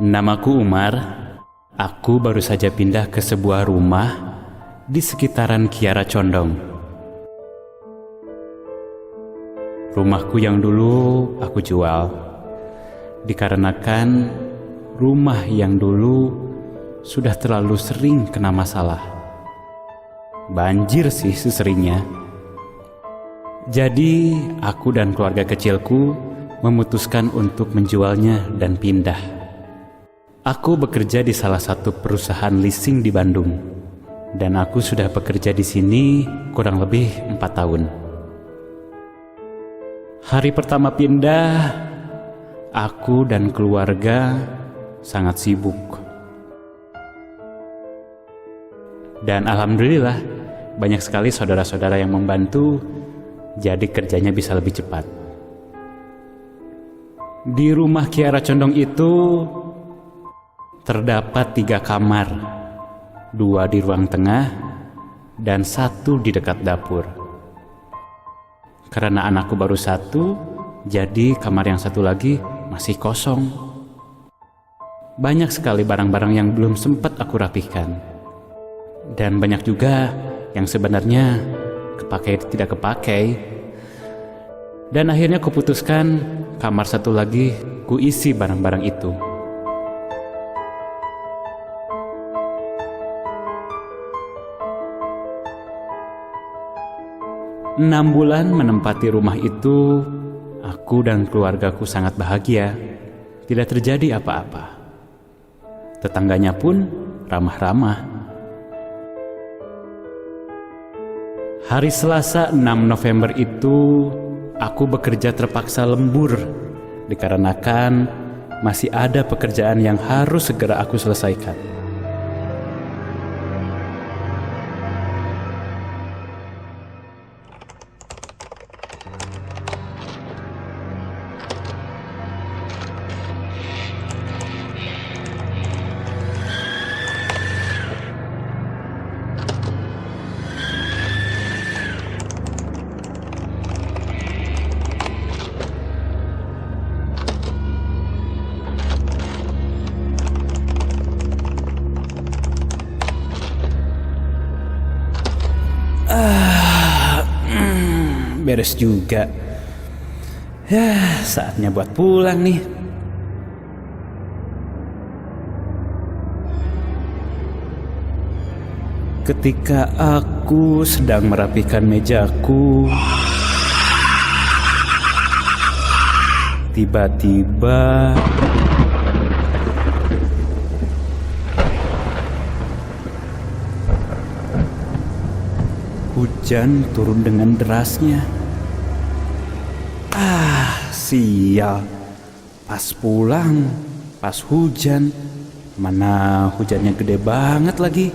Namaku Umar. Aku baru saja pindah ke sebuah rumah di sekitaran Kiara Condong. Rumahku yang dulu aku jual, dikarenakan rumah yang dulu sudah terlalu sering kena masalah. Banjir sih seseringnya. Jadi aku dan keluarga kecilku memutuskan untuk menjualnya dan pindah. Aku bekerja di salah satu perusahaan leasing di Bandung, dan aku sudah bekerja di sini kurang lebih 4 tahun. Hari pertama pindah, aku dan keluarga sangat sibuk. Dan alhamdulillah, banyak sekali saudara-saudara yang membantu, jadi kerjanya bisa lebih cepat. Di rumah Kiara Condong itu terdapat 3 kamar, 2 di ruang tengah dan 1 di dekat dapur. Karena anakku baru 1, jadi kamar yang 1 lagi masih kosong. Banyak sekali barang-barang yang belum sempat aku rapihkan. Dan banyak juga yang sebenarnya kepakai tidak kepakai. Dan akhirnya kuputuskan kamar 1 lagi kuisi barang-barang itu. 6 bulan menempati rumah itu, aku dan keluargaku sangat bahagia. Tidak terjadi apa-apa. Tetangganya pun ramah-ramah. Hari Selasa 6 November itu, aku bekerja terpaksa lembur dikarenakan masih ada pekerjaan yang harus segera aku selesaikan. Beres juga. Ya, saatnya buat pulang nih. Ketika aku sedang merapikan mejaku, tiba-tiba hujan turun dengan derasnya. Sial, pas pulang, pas hujan, mana hujannya gede banget lagi.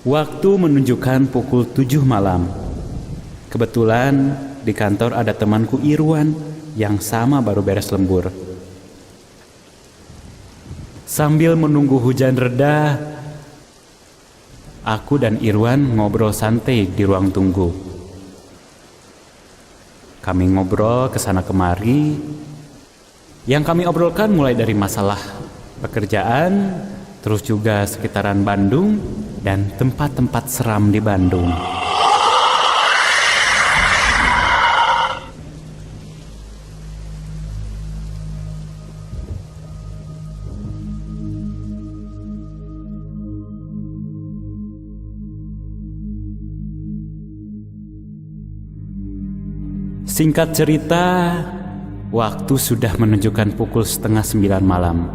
Waktu menunjukkan pukul 7 malam. Kebetulan di kantor ada temanku Irwan yang sama baru beres lembur. Sambil menunggu hujan reda, aku dan Irwan ngobrol santai di ruang tunggu. Kami ngobrol kesana kemari. Yang kami obrolkan mulai dari masalah pekerjaan, terus juga sekitaran Bandung dan tempat-tempat seram di Bandung. Singkat cerita, waktu sudah menunjukkan pukul 8:30 malam.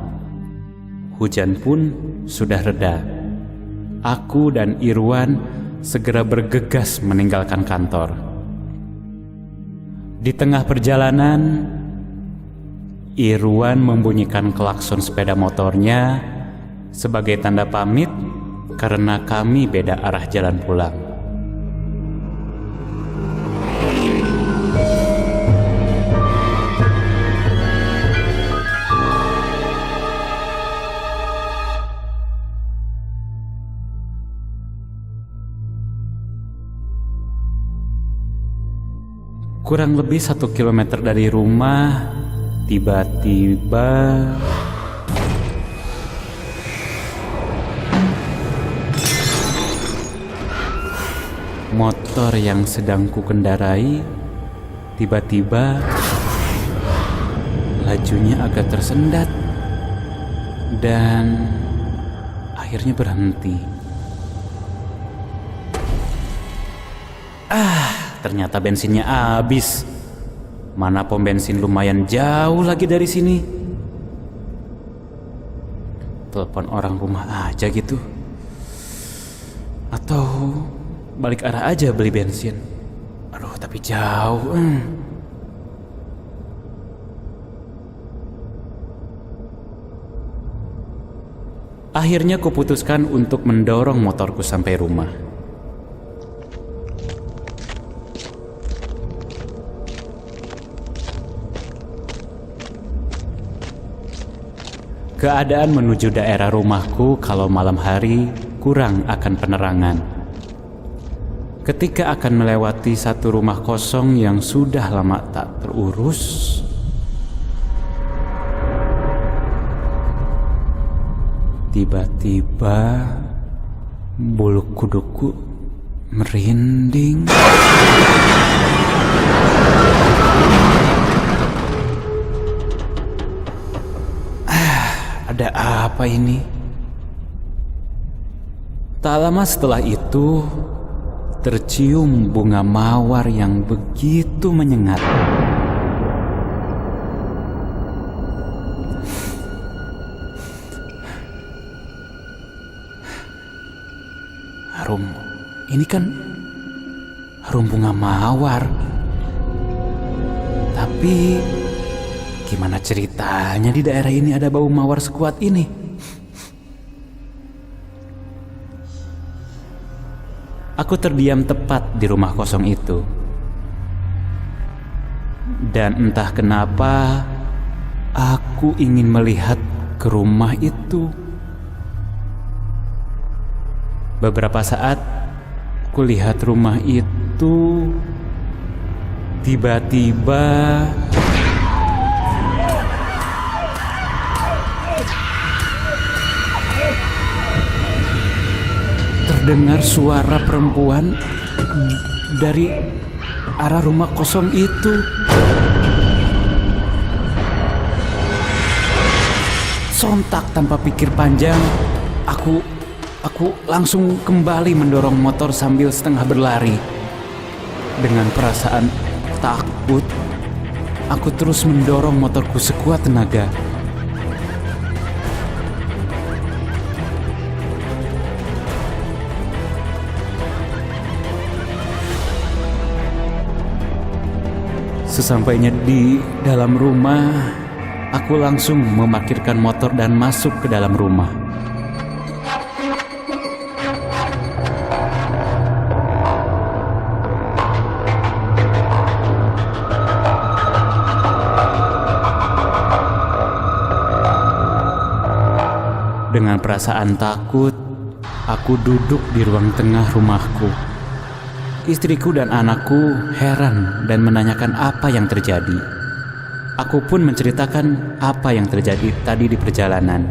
Hujan pun sudah reda. Aku dan Irwan segera bergegas meninggalkan kantor. Di tengah perjalanan, Irwan membunyikan klakson sepeda motornya sebagai tanda pamit karena kami beda arah jalan pulang. Kurang lebih 1 kilometer dari rumah, tiba-tiba motor yang sedang kukendarai tiba-tiba lajunya agak tersendat dan akhirnya berhenti. Ternyata bensinnya habis. Mana pom bensin lumayan jauh lagi dari sini. Telepon orang rumah aja gitu. Atau balik arah aja beli bensin. Aduh, tapi jauh. Akhirnya kuputuskan untuk mendorong motorku sampai rumah. Keadaan menuju daerah rumahku kalau malam hari kurang akan penerangan. Ketika akan melewati satu rumah kosong yang sudah lama tak terurus, tiba-tiba bulu kuduku merinding. Ada apa ini? Tak lama setelah itu, tercium bunga mawar yang begitu menyengat. Ini kan harum bunga mawar. Tapi gimana ceritanya di daerah ini ada bau mawar sekuat ini? Aku terdiam tepat di rumah kosong itu. Dan entah kenapa aku ingin melihat ke rumah itu. Beberapa saat kulihat rumah itu, tiba-tiba terdengar suara perempuan dari arah rumah kosong itu. Sontak tanpa pikir panjang, aku langsung kembali mendorong motor sambil setengah berlari. Dengan perasaan takut, aku terus mendorong motorku sekuat tenaga. Sesampainya di dalam rumah, aku langsung memarkirkan motor dan masuk ke dalam rumah. Dengan perasaan takut, aku duduk di ruang tengah rumahku. Istriku dan anakku heran dan menanyakan apa yang terjadi. Aku pun menceritakan apa yang terjadi tadi di perjalanan.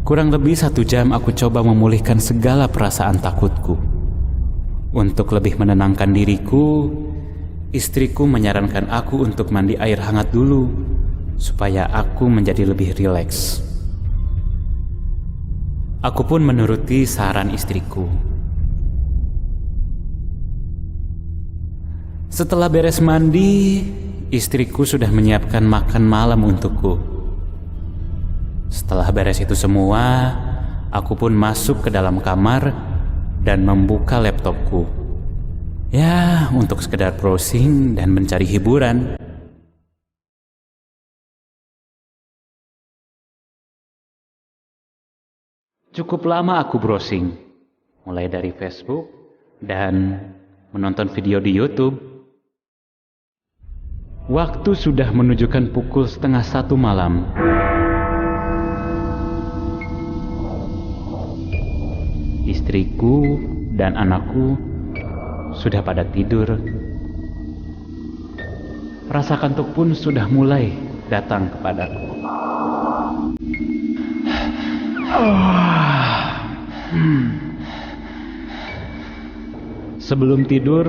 Kurang lebih 1 jam aku coba memulihkan segala perasaan takutku. Untuk lebih menenangkan diriku, istriku menyarankan aku untuk mandi air hangat dulu, supaya aku menjadi lebih rileks. Aku pun menuruti saran istriku. Setelah beres mandi, istriku sudah menyiapkan makan malam untukku. Setelah beres itu semua, aku pun masuk ke dalam kamar dan membuka laptopku. Ya, untuk sekedar browsing dan mencari hiburan. Cukup lama aku browsing, mulai dari Facebook dan menonton video di YouTube. Waktu sudah menunjukkan pukul 12:30 malam. Istriku dan anakku sudah pada tidur. Rasa kantuk pun sudah mulai datang kepadaku. Sebelum tidur,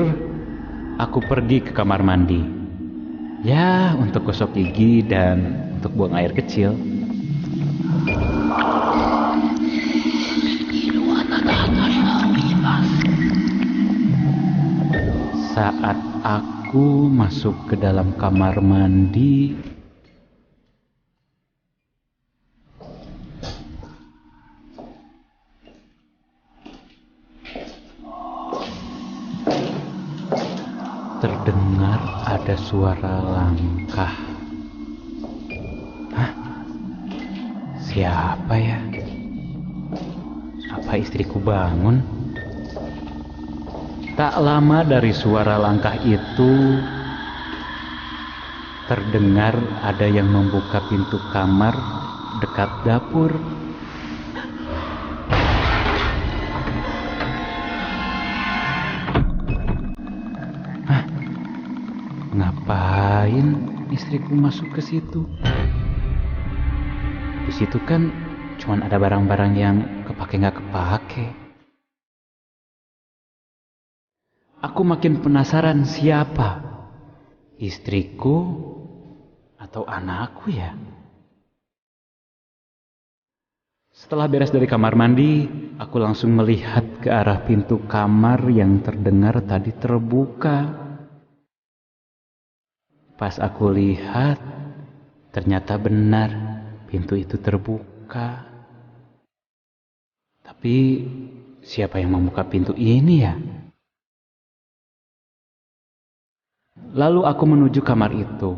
aku pergi ke kamar mandi. Ya, untuk gosok gigi dan untuk buang air kecil. Saat aku masuk ke dalam kamar mandi, terdengar ada suara langkah. Hah? Siapa ya? Apa istriku bangun? Tak lama dari suara langkah itu, terdengar ada yang membuka pintu kamar dekat dapur. Hah? Ngapain istriku masuk ke situ? Di situ kan cuman ada barang-barang yang kepake nggak kepake. Aku makin penasaran siapa, istriku atau anakku ya? Setelah beres dari kamar mandi, aku langsung melihat ke arah pintu kamar yang terdengar tadi terbuka. Pas aku lihat, ternyata benar pintu itu terbuka. Tapi siapa yang membuka pintu ini ya? Lalu aku menuju kamar itu.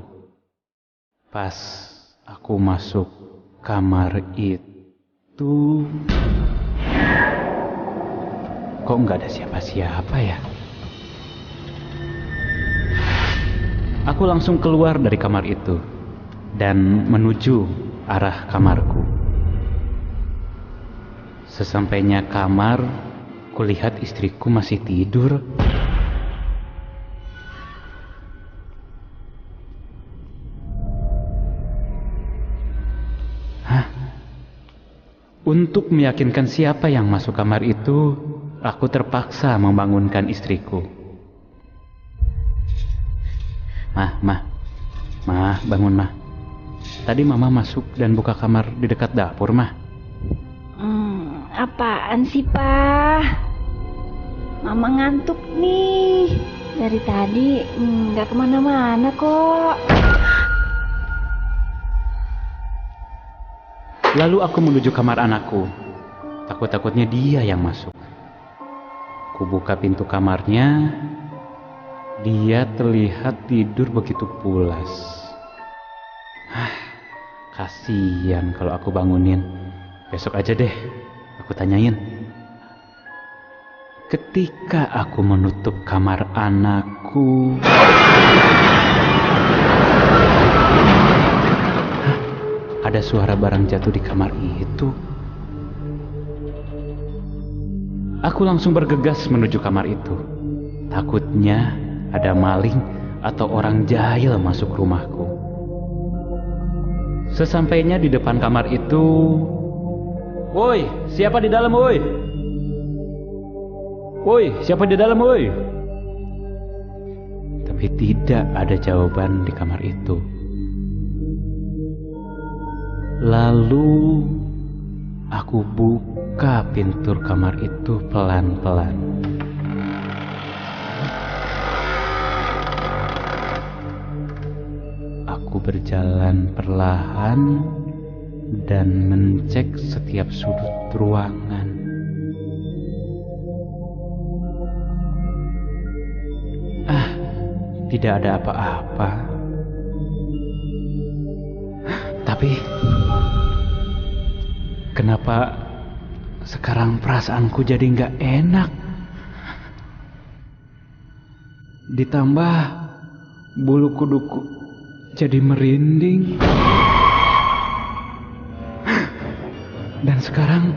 Pas aku masuk kamar itu, kok nggak ada siapa-siapa ya? Aku langsung keluar dari kamar itu dan menuju arah kamarku. Sesampainya kamar, kulihat istriku masih tidur. Untuk meyakinkan siapa yang masuk kamar itu, aku terpaksa membangunkan istriku. Mah, bangun mah. Tadi mama masuk dan buka kamar di dekat dapur mah. Apaan sih, Pak? Mama ngantuk nih. Dari tadi nggak kemana-mana kok. Lalu aku menuju kamar anakku. Takut-takutnya dia yang masuk. Kubuka pintu kamarnya. Dia terlihat tidur begitu pulas. Kasian kalau aku bangunin. Besok aja deh, aku tanyain. Ketika aku menutup kamar anakku, ada suara barang jatuh di kamar itu. Aku langsung bergegas menuju kamar itu. Takutnya ada maling atau orang jahil masuk rumahku. Sesampainya di depan kamar itu, "Woi, siapa di dalam, woi? Woi, siapa di dalam, woi?" Tapi tidak ada jawaban di kamar itu. Lalu aku buka pintu kamar itu pelan-pelan. Aku berjalan perlahan dan mencek setiap sudut ruangan. Tidak ada apa-apa. Tapi kenapa sekarang perasaanku jadi nggak enak? Ditambah bulu kuduku jadi merinding. Dan sekarang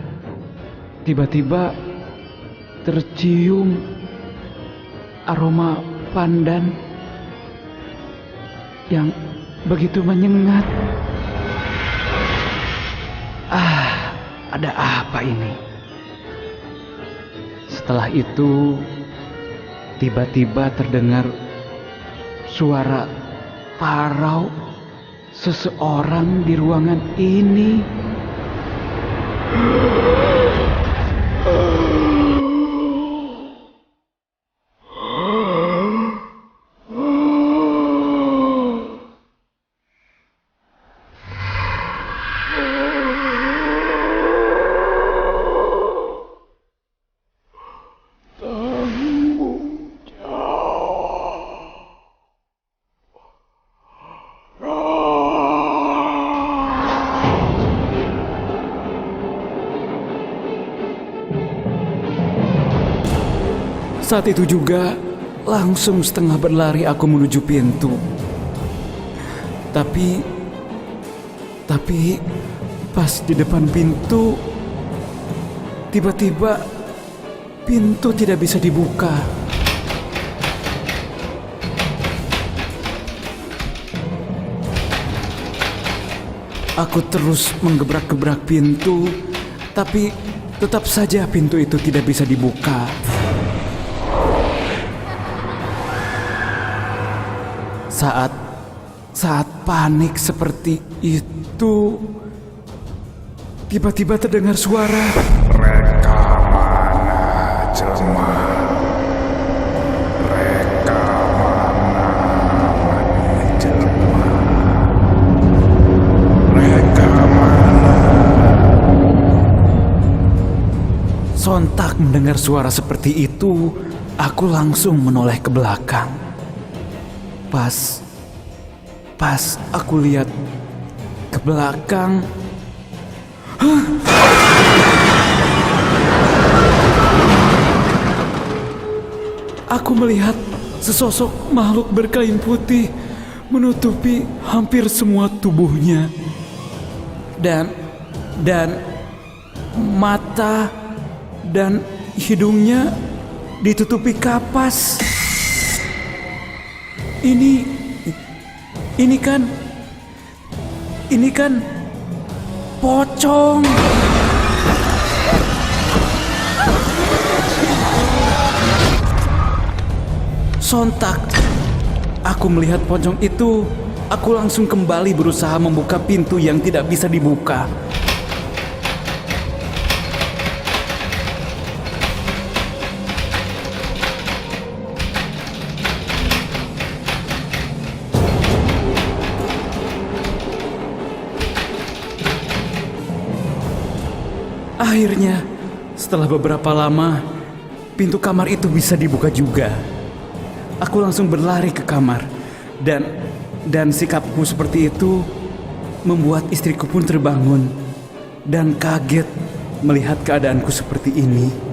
tiba-tiba tercium aroma pandan yang begitu menyengat. Ada apa ini? Setelah itu, tiba-tiba terdengar suara parau seseorang di ruangan ini. Saat itu juga, langsung setengah berlari aku menuju pintu. Tapi pas di depan pintu, tiba-tiba pintu tidak bisa dibuka. Aku terus menggebrak-gebrak pintu, tapi tetap saja pintu itu tidak bisa dibuka. Saat panik seperti itu, tiba-tiba terdengar suara. Mereka mana, jelema? Mereka mana, jelema? Mereka mana? Sontak mendengar suara seperti itu, aku langsung menoleh ke belakang. Pas aku lihat ke belakang, aku melihat sesosok makhluk berkain putih menutupi hampir semua tubuhnya, dan mata dan hidungnya ditutupi kapas. Ini kan pocong. Sontak aku melihat pocong itu, aku langsung kembali berusaha membuka pintu yang tidak bisa dibuka. Akhirnya, setelah beberapa lama, pintu kamar itu bisa dibuka juga. Aku langsung berlari ke kamar, dan sikapku seperti itu membuat istriku pun terbangun dan kaget melihat keadaanku seperti ini.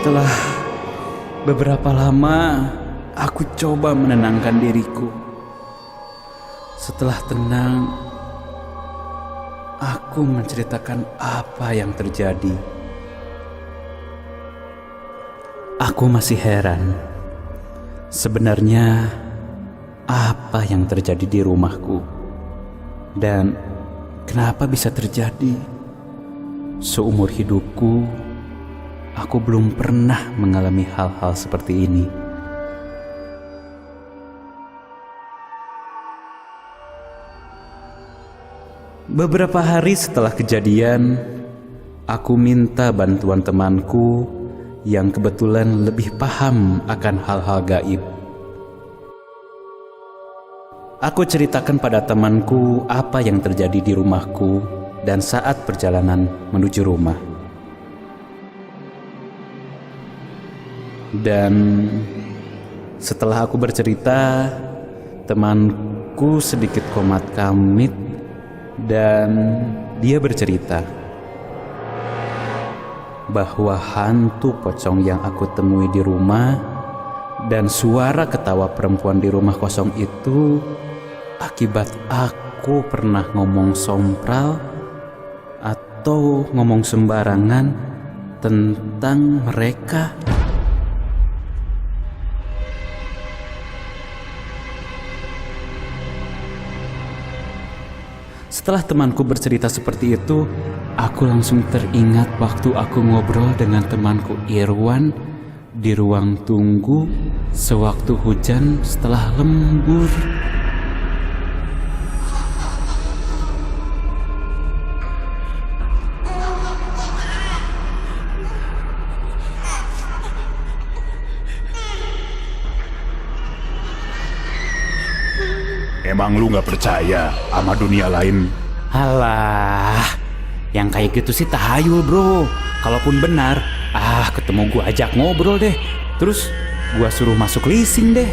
Setelah beberapa lama, aku coba menenangkan diriku. Setelah tenang, aku menceritakan apa yang terjadi. Aku masih heran, sebenarnya apa yang terjadi di rumahku dan kenapa bisa terjadi. Seumur hidupku, aku belum pernah mengalami hal-hal seperti ini. Beberapa hari setelah kejadian, aku minta bantuan temanku yang kebetulan lebih paham akan hal-hal gaib. Aku ceritakan pada temanku apa yang terjadi di rumahku dan saat perjalanan menuju rumah. Dan setelah aku bercerita, temanku sedikit komat kamit dan dia bercerita bahwa hantu pocong yang aku temui di rumah dan suara ketawa perempuan di rumah kosong itu akibat aku pernah ngomong sompral atau ngomong sembarangan tentang mereka. Setelah temanku bercerita seperti itu, aku langsung teringat waktu aku ngobrol dengan temanku Irwan di ruang tunggu sewaktu hujan setelah lembur. Emang lu gak percaya sama dunia lain? Alah, yang kayak gitu sih tahayul bro. Kalaupun benar, ketemu gua ajak ngobrol deh. Terus gua suruh masuk leasing deh.